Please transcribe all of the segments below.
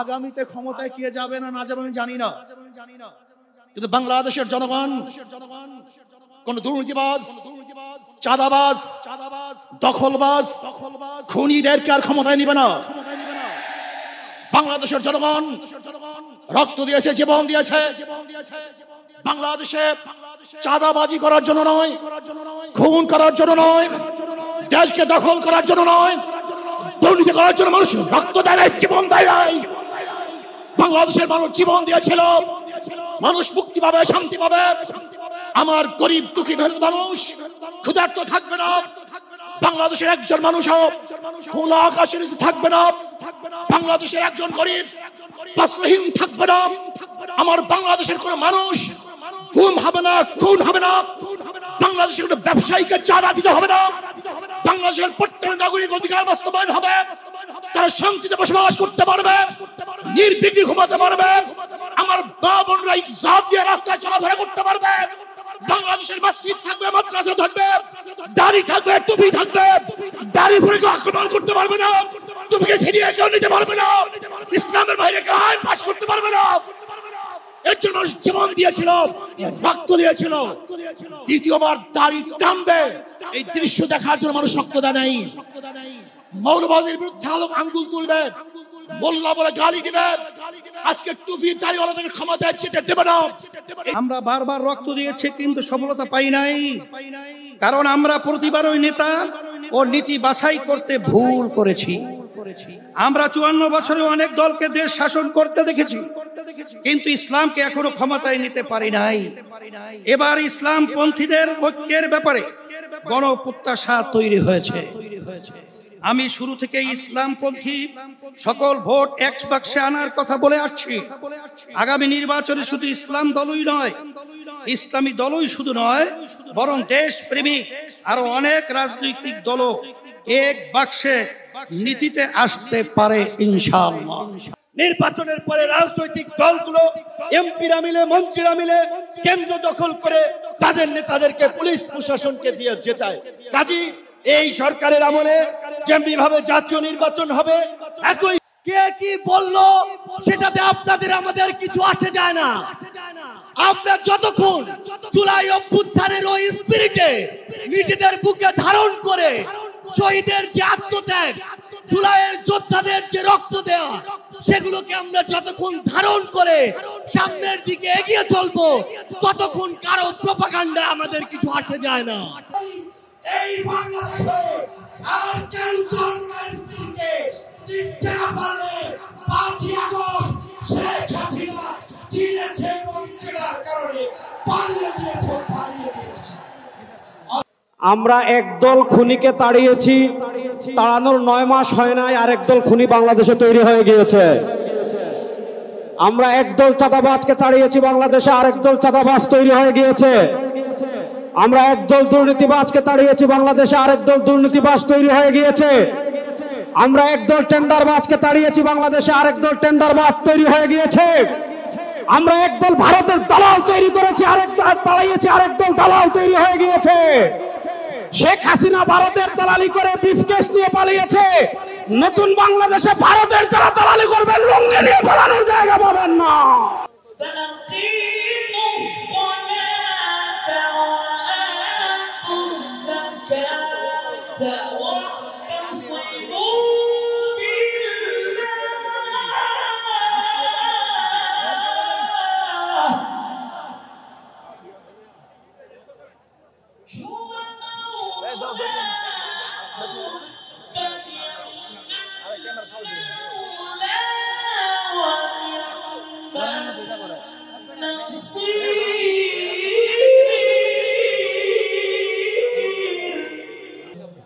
আগামীতে ক্ষমতায় কে যাবে না না যাবে আমি জানি না, কিন্তু বাংলাদেশের জনগণ কোন দুর্নীতিবাজ, চাঁদাবাজ, দখলবাজ, খুনিদেরকে আর ক্ষমতায় নিবে না। বাংলাদেশের জনগণ রক্ত দিয়েছে, জীবন দিয়েছে বাংলাদেশে চাঁদাবাজি করার জন্য নয়, খুন করার জন্য নয়, দেশকে দখল করার জন্য নয়, দুর্নীতি করার জন্য মানুষ রক্ত দেয় নাই, জীবন দেয় নাই। বাংলাদেশের মানুষ জীবন দিয়েছিল, মানুষ মুক্তি পাবে, শান্তি পাবে। আমার গরিব দুঃখী মানুষ ক্ষুধার্ত থাকবে না, বাংলাদেশের একজন মানুষও খোলা আকাশের নিচে থাকবে না, বাংলাদেশের একজন গরিব বস্ত্রহীন থাকবে না। আমার বাংলাদেশের কোন মানুষ গুম হবে না, খুন হবে না, বাংলাদেশের কোন ব্যবসায়ীকে চাঁদা দিতে হবে না, বাংলাদেশের প্রত্যেক নাগরিক অধিকার বাস্তবায়ন হবে, তারা শান্তিতে বসবাস করতে পারবে, নির্বিঘ্নে ঘুমাতে পারবে, আমার মা বোনরা ইজ্জত দিয়ে রাস্তায় চলাফেরা করতে পারবে। বাংলাদেশের মসজিদ থাকবে, মাদ্রাসা থাকবে, দাড়ি থাকবে, টুপি থাকবে, দাড়ি পরে কেউ আক্রমণ করতে পারবে না, টুপিকে ছিনিয়ে কেউ নিতে পারবে না, ইসলামের বাইরে কেউ আইন পাস করতে পারবে না। এর জন্য জীবন দিয়েছিল, রক্ত দিয়েছিল। দ্বিতীয়বার দাড়ি টানবে এই দৃশ্য দেখার জন্য মানুষ রক্ত দেয় নাই। মৌলবাদীর বিরুদ্ধে আঙ্গুল তুলবে, মোল্লা বলে গালি দিবে, আজকে টুপি দাড়িওয়ালাদের ক্ষমতায় যেতে দেবে না। আমরা বারবার রক্ত দিয়েছি কিন্তু সফলতা পাই নাই, কারণ আমরা প্রতিবার ওই নেতা ও নীতি বাছাই করতে ভুল করেছি। আমরা 54 বছরে অনেক দলকে দেশ শাসন করতে দেখেছি, কিন্তু ইসলামকে এখনো ক্ষমতায় নিতে পারি নাই। এবার ইসলাম পন্থীদের ঐক্যের ব্যাপারে গণপ্রত্যাশা তৈরি হয়েছে। আমি শুরু থেকে ইসলামপন্থী সকল ভোট এক বাক্সে আনার কথা বলে আসছি। আগামী নির্বাচনে শুধু ইসলাম দলই নয়, ইসলামী দলই শুধু নয়, বরং দেশ প্রেমিক আরো অনেক রাজনৈতিক দলও এক বাক্সে নীতিতে আসতে পারে ইনশাআল্লাহ। নির্বাচনের পরে রাজনৈতিক দলগুলো এমপিরা মিলে, মন্ত্রীরা মিলে কেন্দ্র দখল করে তাদের নেতাদেরকে পুলিশ প্রশাসনকে দিয়ে জেতায়। কাজী এই সরকারের আমলে যেমনি ভাবে জাতীয় নির্বাচন হবে, একই কে কি বললো সেটাতে আপনাদের আমাদের কিছু আসে যায় না। আপনার যতক্ষণ জুলাই অভ্যুত্থানের ওই স্পিরিটে নিজেদের বুকে ধারণ করে শহীদের যে আত্মত্যাগ, জুলাইয়ের যোদ্ধাদের যে রক্ত দেওয়া, সেগুলোকে আমরা যতক্ষণ ধারণ করে সামনের দিকে এগিয়ে চলবো, ততক্ষণ কারো প্রোপাগান্ডা আমাদের কিছু আসে যায় না। এই বাংলাদেশে আর কেউ জন্মের চিনতে না পারলে 5ই আগস্ট শেখ হাসিনা চিনেছে এবং চেনার কারণে পালিয়ে গিয়েছে। আমরা একদল খুনিকে তাড়িয়েছি, তাড়ানোর 9 মাস হয় নাই আর একদল খুনি বাংলাদেশে তৈরি হয়ে গিয়েছে। আমরা একদল চাঁদাবাজকে তাড়িয়েছি, বাংলাদেশে আরেকদল চাঁদাবাজ তৈরি হয়ে গিয়েছে। আমরা একদল দুর্নীতিবাজকে তাড়িয়েছি, বাংলাদেশে আরেকদল দুর্নীতিবাজ তৈরি হয়ে গিয়েছে। আমরা একদল টেন্ডারবাজকে তাড়িয়েছি, বাংলাদেশে আরেকদল টেন্ডারবাজ তৈরি হয়ে গিয়েছে। আমরা একদল ভারতের দালাল তৈরি করেছি, আরেকদল তাড়িয়েছি, আরেকদল দালাল তৈরি হয়ে গিয়েছে। শেখ হাসিনা ভারতের দালালি করে ব্রিফকেস নিয়ে পালিয়েছে। নতুন বাংলাদেশে ভারতের যারা দালালি করবেন লুঙ্গি নিয়ে পালানোর জায়গা পাবেন না।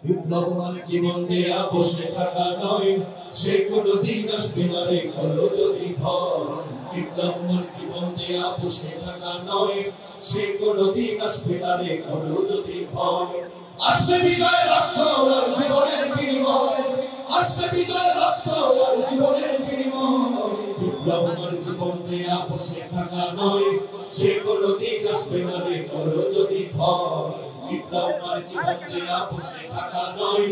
বিপ্লব মানে জীবন দেয়া বসে থাকা নয়, সে কোনদিন আসবে না রে করো যদি ভয়। বিপ্লব মানে জীবন দেয়া বসে থাকা নয়, সে কোনদিন আসবে না রে করো যদি ভয়। আসবে বিজয় রক্ত আর জীবনের বিনিময়, আসবে বিজয় রক্ত আর জীবনের বিনিময়। বিপ্লব মানে জীবন দেয়া বসে থাকা নয়, সে কোনদিন আসবে না রে করো যদি ভয়। বিপ্লব মানে জীবন দেয়া বসে থাকা নয়,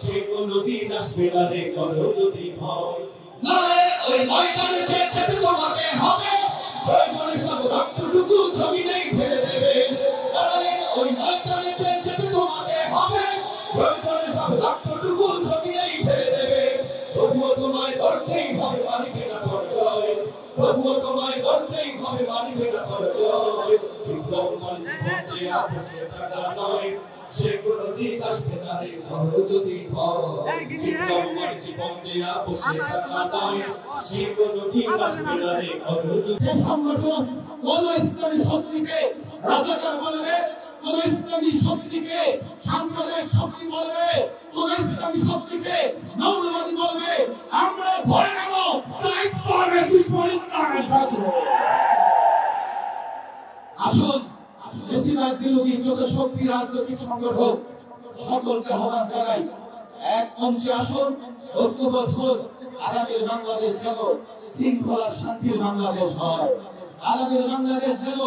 সে কোনদিন আসবে না রে করো যদি ভয়। নয় ওই ময়দান বসে থাকা নয়, সে কোনদিন আসবে না রে ঘর যদি ভয়। বিপ্লবের জীবন দেয়া বসে থাকা নয়, সে কোনদিন আসবে না রে ঘর যদি। সংগঠন কোন ইসলামী শক্তিকে রাজাকার বলবে, কোন ইসলামী শক্তিকে সাম্প্রদায়িক শক্তি বলবে, কোন ইসলামী শক্তিকে মৌলবাদী বলবে, আমরা ধরে নেব তারা ইসলামের দুশমন, ইসলামের শত্রু। আসুন বেশিরভাগ বিরোধী যত শক্তি রাজনৈতিক সংগঠন সকলকে আহ্বান জানাই, এক মঞ্চে আসুন, ঐক্যবদ্ধ হন। আগামীর বাংলাদেশ যেন শৃঙ্খলার শান্তির বাংলাদেশ হয়, আগামীর বাংলাদেশ যেন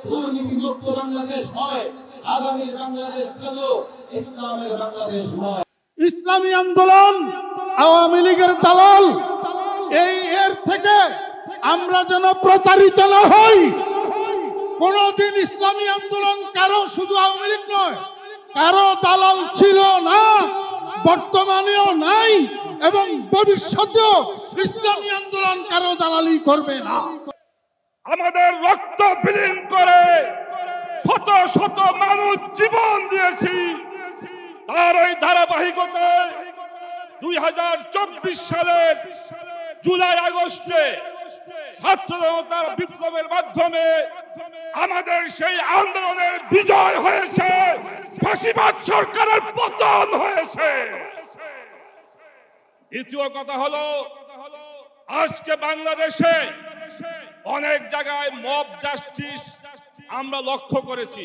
দুর্নীতিমুক্ত বাংলাদেশ হয়, আগামীর বাংলাদেশ যেন ইসলামের বাংলাদেশ হয়। ইসলামী আন্দোলন আওয়ামী লীগের দালাল, এর থেকে আমরা যেন প্রতারিত না হই। কোনদিন ইসলামী আন্দোলন কারো, শুধু আওয়ামী লীগ নয়, কারো দালাল ছিল না, বর্তমানেও নাই, এবং ভবিষ্যতেও ইসলামী আন্দোলন কারো দালালি করবে না। আমাদের রক্ত বিলীন করে শত শত মানুষ জীবন দিয়েছি, তার ওই ধারাবাহিকতায় 2024 সালের জুলাই আগস্টে ছাত্র জনতার বিপ্লবের মাধ্যমে আমাদের সেই আন্দোলনের বিজয় হয়েছে, ফাঁসিবাদ সরকারের পতন হয়েছে। দ্বিতীয় কথা হলো, আজকে বাংলাদেশে অনেক জায়গায় মব জাস্টিস আমরা লক্ষ্য করেছি।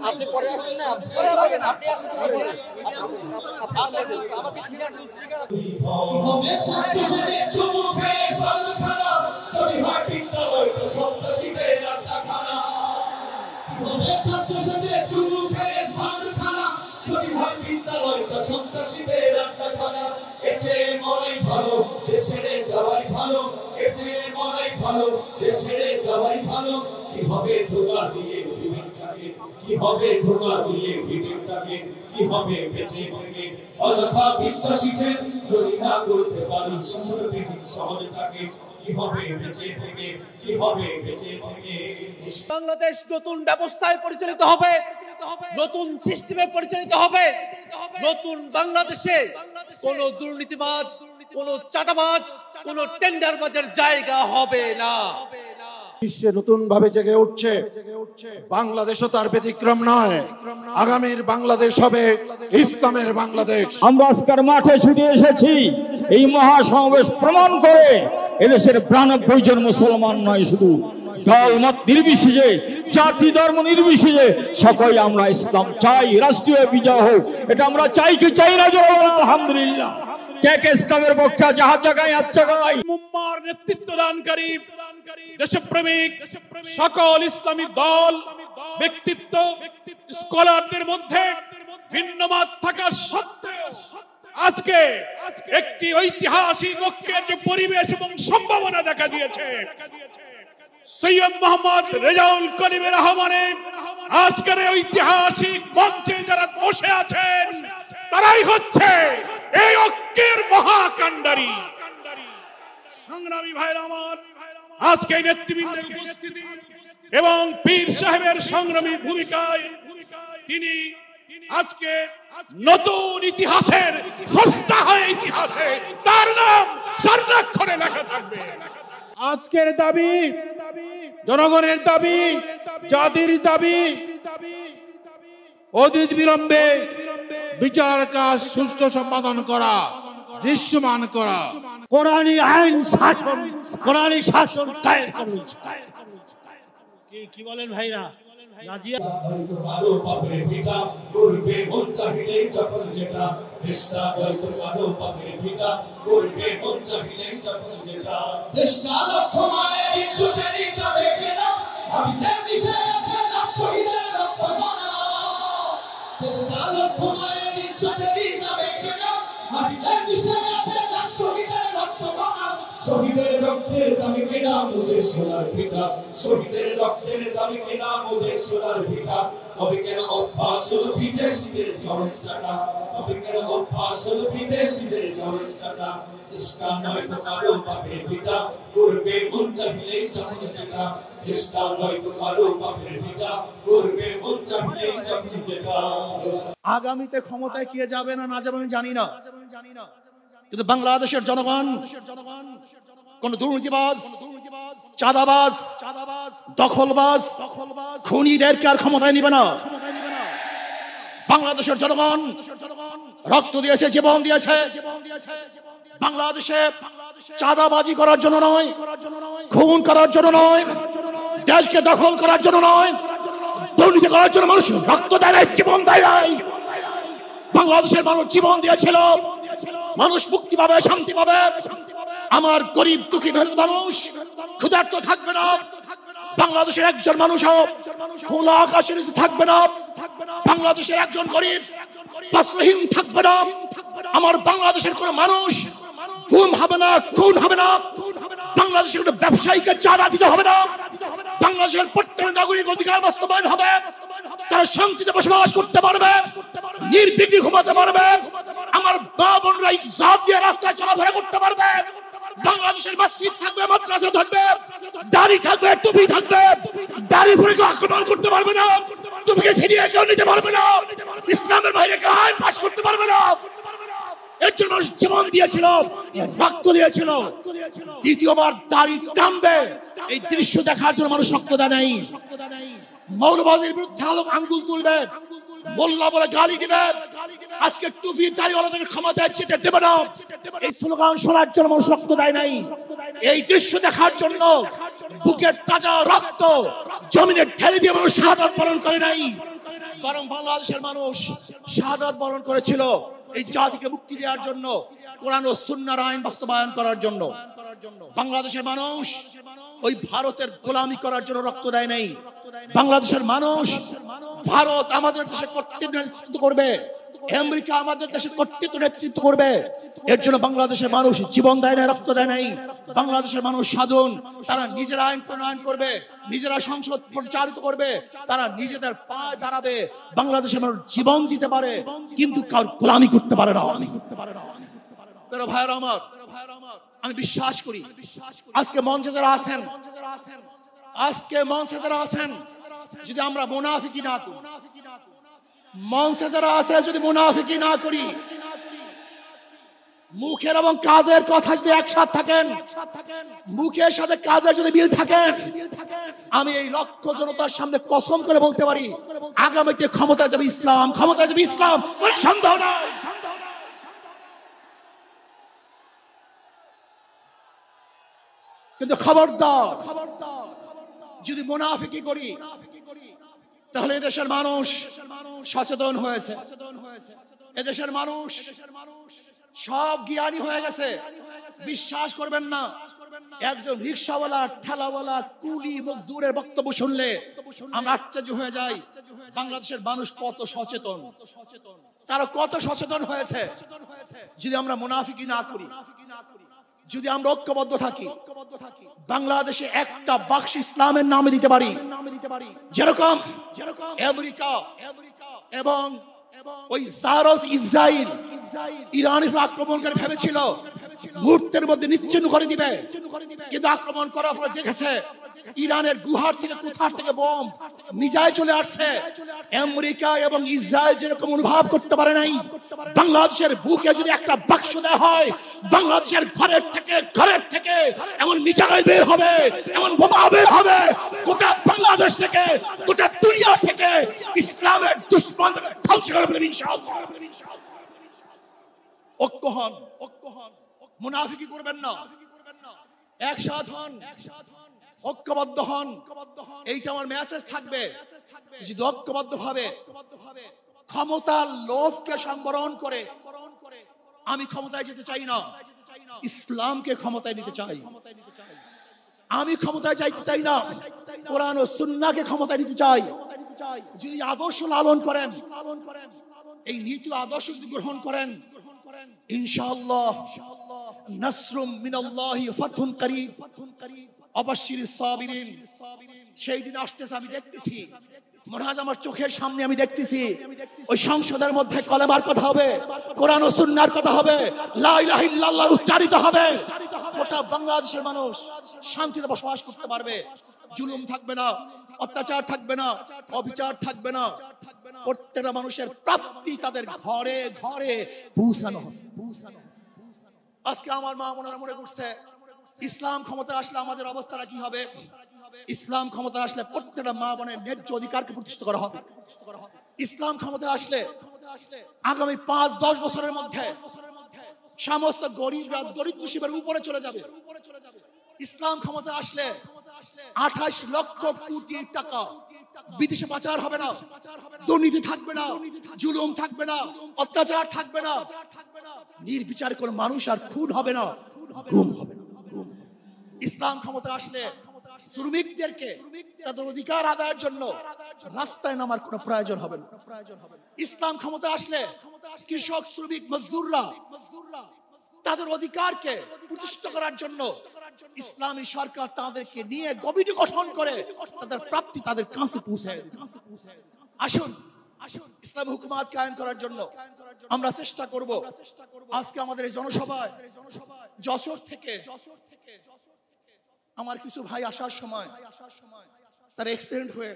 আপনি পরে আসেন না, আপনি আসেন সন্ত্রাসীদের আড্ডাখানা, এর চেয়ে মরাই ভালো, দেশ ছেড়ে যাওয়াই ভালো, এর চেয়ে মরাই ভালো, দেশ ছেড়ে যাওয়াই ভালো। কি হবে ধোঁকা দিয়ে বিবেকটাকে, কি হবে ধোঁকা দিয়ে বিবেকটাকে, কি হবে বেঁচে থেকে অযথা বিদ্যা শিখে যদি না করতে পারি শাসন বিধি সহজে থাকে, কি হবে বেঁচে থেকে, কি হবে বেঁচে থেকে। বাংলাদেশ নতুন ব্যবস্থায় পরিচালিত হবে, নতুন সিস্টেমে পরিচালিত হবে। নতুন বাংলাদেশে কোন দুর্নীতিবাজ, কোন চাঁদাবাজ, কোন টেন্ডারবাজের জায়গা হবে না। বিশ্বে নতুন ভাবে জেগে উঠছে, বাংলাদেশও তার ব্যতিক্রম নয়। আগামীর বাংলাদেশ হবে ইসলামের বাংলাদেশ। আমরা আজকের মাঠে ছুটে এসেছি এই মহাসমাবেশ প্রমাণ করে এদেশের 92 জন মুসলমান নয়, শুধু দল মত নির্বিশেষে, জাতি ধর্ম নির্বিশেষে সকলে আমরা ইসলাম চাই, রাষ্ট্রীয় বিজয় হোক, এটা আমরা চাই কি চাই না? জোরে বলেন আলহামদুলিল্লাহ। কে কে ইসলামের পক্ষে জাহাজ জায়গায় আচ্ছা গায় মুম্মার নেতৃত্ব দানকারী দেশপ্রেমিক সকল ইসলামী দল, ব্যক্তিত্ব, স্কলারদের মধ্যে ভিন্ন মত থাকা সত্ত্বেও আজকে একটি ঐতিহাসিক ঐক্যের যে পরিবেশ এবং সম্ভাবনা দেখা দিয়েছে, সৈয়দ মোহাম্মদ রেজাউল করিমের আহ্বানে আজকের ঐতিহাসিক মঞ্চে যারা বসে আছেন তারাই হচ্ছে এই ঐক্যের মহাকাণ্ডারী। সংগ্রামী ভাইরা আমার, আজকে নেতৃবৃন্দের উপস্থিতি এবং পীর সাহেবের সংগ্রামী ভূমিকায় তিনি আজকে নতুন ইতিহাসের স্রষ্টা হয়ে ইতিহাসে তার নাম স্বর্ণাক্ষরে লেখা থাকবে। আজকের দাবি, জনগণের দাবি, জাতির দাবি, অতীত বিলম্বে বিচার কাজ সুষ্ঠু সম্পাদন করা, দৃশ্যমান করা, কোরআনী আইন শাসন, কোরআনী শাসন কায়েম করুন। কি বলেন ভাইরা? কারো পাপের ভিটা করবে মন চাহিলেই যখন যেটা, দেশটা হয়তো কারো পাপের ভিটা করবে মন চাহিলেই যখন যেটা। দেশটা লক্ষ মায়ের ইজ্জতেরই তবে কেনা, ভাবিতে মিশে আছে লাখ শহীদের রক্ত কণা। দেশটা লক্ষ মায়ের ইজ্জতেরই তবে কেনা, ভাবিতে মিশে আছে লাখ শহীদের রক্ত কণা। শহীদের রক্তের দামে কেনা মোদের সোনার ভিটা, শহীদের রক্তের দামে কেনা মোদের সোনার ভিটা। তবে কেন অভ্যাস হলো বিদেশিদের জনস চাটা, তবে কেন অভ্যাস হলো বিদেশিদের জনস চাটা। ইসলাম নয় তো কারো বাপের ভিটা, করবে মন চাইলেই যখন যেটা। ইসলাম নয় তো কারো বাপের ভিটা, করবে মন চাইলেই যখন যেটা। আগামীতে ক্ষমতায় কে যাবে না যাবে আমি জানি না, কিন্তু বাংলাদেশের জনগণ কোন দুর্নীতিবাজ, চাঁদাবাজ, দখলবাজ, খুনিদেরকে আর ক্ষমতায় নিবে না। বাংলাদেশের জনগণ রক্ত দিয়েছে, জীবন দিয়েছে বাংলাদেশে চাঁদাবাজি করার জন্য নয়, খুন করার জন্য নয়, দেশকে দখল করার জন্য নয়, দুর্নীতি করার জন্য মানুষ রক্ত দেয় নাই, জীবন দেয় নাই। বাংলাদেশের মানুষ জীবন দিয়েছিল, মানুষ মুক্তি পাবে, শান্তি পাবে। আমার গরিব দুঃখী মানুষ ক্ষুধার্ত থাকবে না, বাংলাদেশের একজন মানুষ খোলা আকাশের নিচে থাকবে না, বাংলাদেশের একজন গরিব বস্ত্রহীন থাকবে না। আমার বাংলাদেশের কোন মানুষ গুম হবে না, খুন হবে না, বাংলাদেশের কোন ব্যবসায়ীকে চাঁদা দিতে হবে না, বাংলাদেশের প্রত্যেক নাগরিক অধিকার বাস্তবায়ন হবে, তারা শান্তিতে বসবাস করতে পারবে, নির্বিঘ্নে ঘুমাতে পারবে, আমার মা বোনরা ইজ্জত দিয়ে রাস্তায় চলাফেরা করতে পারবে। বাংলাদেশের মসজিদ থাকবে, মাদ্রাসা থাকবে, দাড়ি থাকবে, টুপি থাকবে, দাড়ি পরে কেউ আক্রমণ করতে পারবে না, টুপিকে ছিনিয়ে কেউ নিতে পারবে না, ইসলামের বাইরে কেউ আইন পাস করতে পারবে না। এর জন্য মানুষ জীবন দিয়েছিল, রক্ত দিয়েছিল। দ্বিতীয়বার দাড়ি টানবে এই দৃশ্য দেখার জন্য মানুষ রক্ত দেয় নাই। মৌলবাদীর বিরুদ্ধে আঙ্গুল তুলবে, মোল্লা বলে গালি দিবে, আজকে টুপি দাড়িওয়ালাদের ক্ষমতায় যেতে দেবে না, এই স্লোগান শোনার জন্য মানুষ রক্ত দেয় নাই। এই দৃশ্য দেখার জন্য বুকের তাজা রক্ত জমিনে ঢেলে দিয়ে মানুষ শাহাদাত বরণ করে নাই, বরং বাংলাদেশের মানুষ শাহাদাত বরণ করেছিল এই জাতিকে মুক্তি দেওয়ার জন্য, কোরআন ও সুন্নাহর আইন বাস্তবায়ন করার জন্য। বাংলাদেশের মানুষ ওই ভারতের গোলামি করার জন্য রক্ত দেয় নাই। বাংলাদেশের মানুষ ভারত আমাদের দেশে কর্তৃত্ব নেতৃত্ব করবে, আমেরিকা আমাদের দেশে কর্তৃত্ব নেতৃত্ব করবে, এর জন্য বাংলাদেশের মানুষ জীবন দেয় না, রক্ত দেয় নাই। বাংলাদেশের মানুষ সাধন, তারা নিজেরা আইন প্রণয়ন করবে, নিজেরা সংসদ পরিচালিত করবে, তারা নিজেদের পায়ে দাঁড়াবে। বাংলাদেশের মানুষ জীবন দিতে পারে, কিন্তু কার গোলামি করতে পারে না। প্রিয় ভাইরা আমার, আমি বিশ্বাস করি আজকে মঞ্চে যারা আছেন, আজকে মঞ্চে যারা আছেন, যদি আমরা মুনাফিকি না করি, মঞ্চে যারা আছে যদি মুনাফিকি না করি, মুখের এবং কাজের কথা যদি একসাথে থাকেন, মুখের সাথে কাজের যদি মিল থাকে, আমি এই লক্ষ জনতার সামনে কসম করে বলতে পারি আগামীতে ক্ষমতায় যাবে ইসলাম, ক্ষমতায় যাবে ইসলাম, কোনো সন্দেহ নাই। কিন্তু খবরদার, যদি মুনাফিকি করি তাহলে এদেশের মানুষ সচেতন হয়েছে, এদেশের মানুষ সব জ্ঞানী হয়ে গেছে। বিশ্বাস করবেন না, একজন রিকশাওয়ালা, ঠেলাওয়ালা, কুলি মজদুরের বক্তব্য শুনলে আমরা আশ্চর্য হয়ে যাই বাংলাদেশের মানুষ কত সচেতন, তারা কত সচেতন হয়েছে। যদি আমরা মুনাফিকি না করি, যদি আমরা ঐক্যবদ্ধ থাকি, বাংলাদেশে একটা বাক্স ইসলামের নামে দিতে পারি, যেরকম আমেরিকা এবং ওই জারস ইসরায়েল ইরানের আক্রমণ করে ভেবেছিল মুহূর্তের মধ্যে নিচ্ছিন্ন করে দিবে, কিন্তু আক্রমণ করার পর দেখেছে ইরানের গুহার থেকে কোথার থেকে বোম মিসাইল চলে আসছে। আমেরিকা এবং ইসরায়েল যেরকম অনুভব করতে পারে নাই, বাংলাদেশের বুকে যদি একটা বাক্স দেওয়া হয়, বাংলাদেশের ঘরের থেকে এমন মিসাইল বের হবে, এমন বোমা বের হবে, গোটা বাংলাদেশ থেকে, গোটা দুনিয়া থেকে ইসলামের দুশমনদের ধ্বংস করে ফেলবে ইনশাআল্লাহ। ঐক্য হন, মুনাফিকি করবেন না, একসাথ হন, ঐক্যবদ্ধ হন, এইটা আমার মেসেজ থাকবে। যদি ঐক্যবদ্ধ ভাবে ক্ষমতার লোভকে সংবরণ করে, আমি ক্ষমতায় যেতে চাই না, ইসলামকে ক্ষমতায় নিতে চাই। আমি ক্ষমতায় যাইতে চাই না, কোরআন ও সুন্নাহকে ক্ষমতায় নিতে চাই। যদি আদর্শ লালন করেন, এই নীতি আদর্শ যদি গ্রহণ করেন, ইনশাআল্লাহ নাসরুম মিনাল্লাহি ফাতহুন করিব, অবাশশিরিস সাবিরিন। সেই দিন আসতেছে, আমি দেখতেছি, মনে হয় আমার চোখের সামনে আমি দেখতেছি ওই সংসদের মধ্যে কলেমার কথা হবে, কোরআন ও সুন্নাহর কথা হবে, লা ইলাহা ইল্লাল্লাহ উচ্চারিত হবে। গোটা বাংলাদেশের মানুষ শান্তিতে বসবাস করতে পারবে, জুলুম থাকবে না, অত্যাচার থাকবে না, অবিচার থাকবে না। প্রত্যেকটা মানুষের প্রাপ্তি তাদের ঘরে ঘরে পৌঁছানো হবে। আজকে আমার মা বোনেরা মনে করছে ইসলাম ক্ষমতা আসলে আমাদের অবস্থাটা কি হবে। ইসলাম ক্ষমতা আসলে প্রত্যেকটা মা বোনের ন্যায্য অধিকারকে প্রতিষ্ঠিত করা হবে। ইসলাম ক্ষমতা আসলে আগামী ৫-১০ বছরের মধ্যে সমস্ত গরিবরা দরিদ্র সীমার উপরে চলে যাবে। ইসলাম ক্ষমতা আসলে ২৮ লক্ষ কোটি টাকা বিদেশে পাচার হবে না, দুর্নীতি থাকবে না, জুলুম থাকবে না, অত্যাচার থাকবে না, নির্বিচার কোনো মানুষ আর খুন হবে না, গুম হবে না। ইসলাম ক্ষমতা আসলে শ্রমিকদেরকে তাদের অধিকার আদায়ের জন্য রাস্তায় নামার কোনো প্রয়োজন হবে না। ইসলাম ক্ষমতা আসলে কৃষক, শ্রমিক, মজদুররা তাদের অধিকারকে প্রতিষ্ঠিত করার জন্য ইসলামী সরকার তাদেরকে নিয়ে কমিটি গঠন করে তাদের প্রাপ্তি তাদের কাছে পৌঁছায় দেবে। আসুন ইসলামী হুকুমাত কায়েম করার জন্য আমরা চেষ্টা করব। আজকে আমাদের এই জনসভায় যশোর থেকে আমার কিছু ভাই আসার সময় তার অ্যাক্সিডেন্ট হয়ে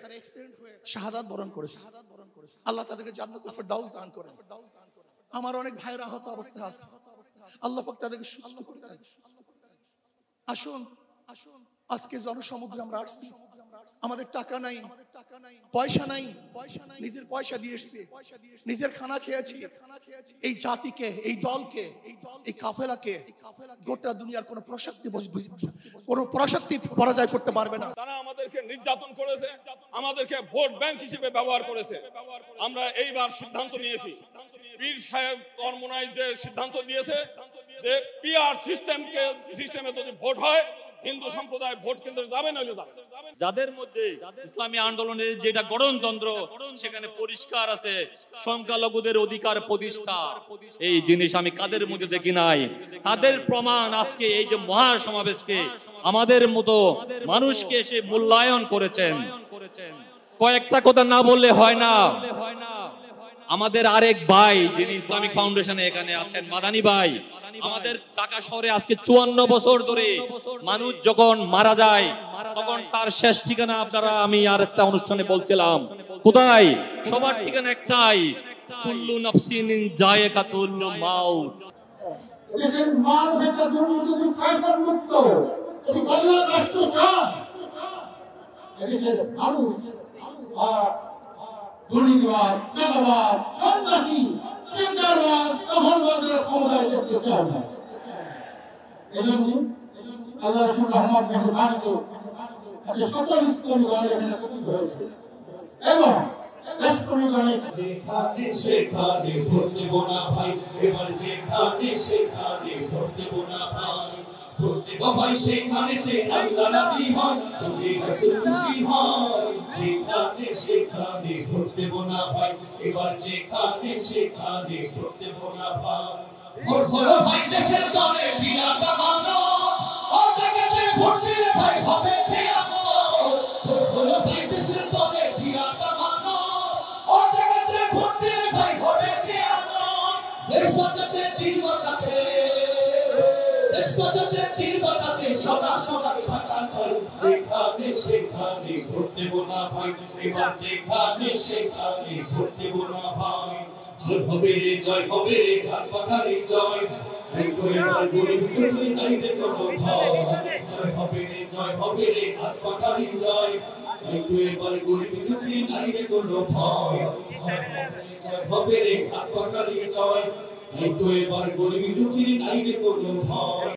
শাহাদাত বরণ করেছে। আল্লাহ তাদেরকে জান্নাতুল ফেরদাউস দান করেন। আমার অনেক ভাইরা আহত অবস্থায় আছে, আল্লাহ পাক তাদেরকে সুস্থ করে দেন। আসুন আজকে জনসমুদ্রে আমরা আসছি, আমাদের টাকা নাই, পয়সা নাই, নিজের পয়সা দিয়ে এসেছি, নিজের খানা খেয়েছি। এই জাতিকে, এই দলকে, এই কাফেলাকে গোটা দুনিয়ার কোন প্রশক্তি পরাজয় করতে পারবে না। তারা আমাদেরকে নির্যাতন করেছে, আমাদেরকে ভোট ব্যাংক হিসেবে ব্যবহার করেছে। আমরা এইবার সিদ্ধান্ত নিয়েছি, পীর সাহেব চরমোনাই যে সিদ্ধান্ত দিয়েছে যে পিআর সিস্টেমে যদি ভোট হয় হিন্দু সম্প্রদায় ভোট কেন্দ্রে যাবে না, যাদের মধ্যে ইসলামী আন্দোলনের যেটা গণতন্ত্র সেখানে পরিষ্কার আছে সংখ্যালঘুদের অধিকার প্রতিষ্ঠা। এই জিনিস আমি কাদের মধ্যে দেখি নাই, তাদের প্রমাণ আজকে এই যে মহাসমাবেশকে আমাদের মতো মানুষকে এসে মূল্যায়ন করেছেন। কয়েকটা কথা না বললে হয় না। আমাদের আরেক ভাই যিনি ইসলামিক ফাউন্ডেশনে এখানে আছেন, মাদানী ভাই, আমাদের ঢাকা শহরে আজকে 54 বছর ধরে মানুষ যখন মারা যায় তখন তার শেষ ঠিকানা আপনারা আমি আর একটা অনুষ্ঠানে বলছিলাম কোথায়, সবার ঠিকানা একটাই, কুল্লু নাফসিন যায়কাতুল মাউত। দেশের মানুষ একটা দুর্নীতি শাসন মুক্ত যদি কল্যাণ রাষ্ট্র চান, দেশের মানুষ আর দুর্নীতিবাদ, চাঁদাবাদ, সন্ত্রাসী, টেন্ডারবাদ, দখলবাদের ক্ষমতায় দেখতে চায় না। এজন্য আল্লাহ রাসূল রহমত মেহরবানিতে আজকে সকল ইসলামী দল এখানে একত্রিত হয়েছে এবং যেখানে সেখানে ভোট দেব না ভাই, এবার যেখানে সেখানে ভোট দেব না ভাই, ভোট দেব ভাই সেখানেতে আল্লাহ রাজি হন, যদি রাসূল খুশি হয়। যেখানে সেখানে ভোট দেব না ভাই, এবার যেখানে সেখানে ভোট দেব না ভাই। ভোট হলো ভাই দেশের দলে বিরাট মানো, ও জায়গাতে ভোট দিলে ভাই হবে খেয়ামত। ভোট হলো ভাই দেশের দলে বিরাট মানো, ও জায়গাতে ভোট দিলে ভাই হবে খেয়ামত। দেশ বাঁচাতে দিন বাঁচাতে, দেশ বাঁচাতে দিন বাঁচাতে সদা সদা থাকা চাই। যেখানে সেখানে ভোট দেব না ভাই, এবার যেখানে সেখানে ভোট দেব না ভাই। জয় হবে রে, জয় হবে রে, হাত পাখারি জয়, এবার গরিব দুঃখী নাই রে কোনো ভয়। জয় হবে রে, জয় হবে রে, হাত পাখারি জয়, এবার গরিব দুঃখী নাই রে কোনো ভয়। জয় হবে রে, হাত পাখারি জয়, এবার গরিব দুঃখী নাই রে কোনো ভয়।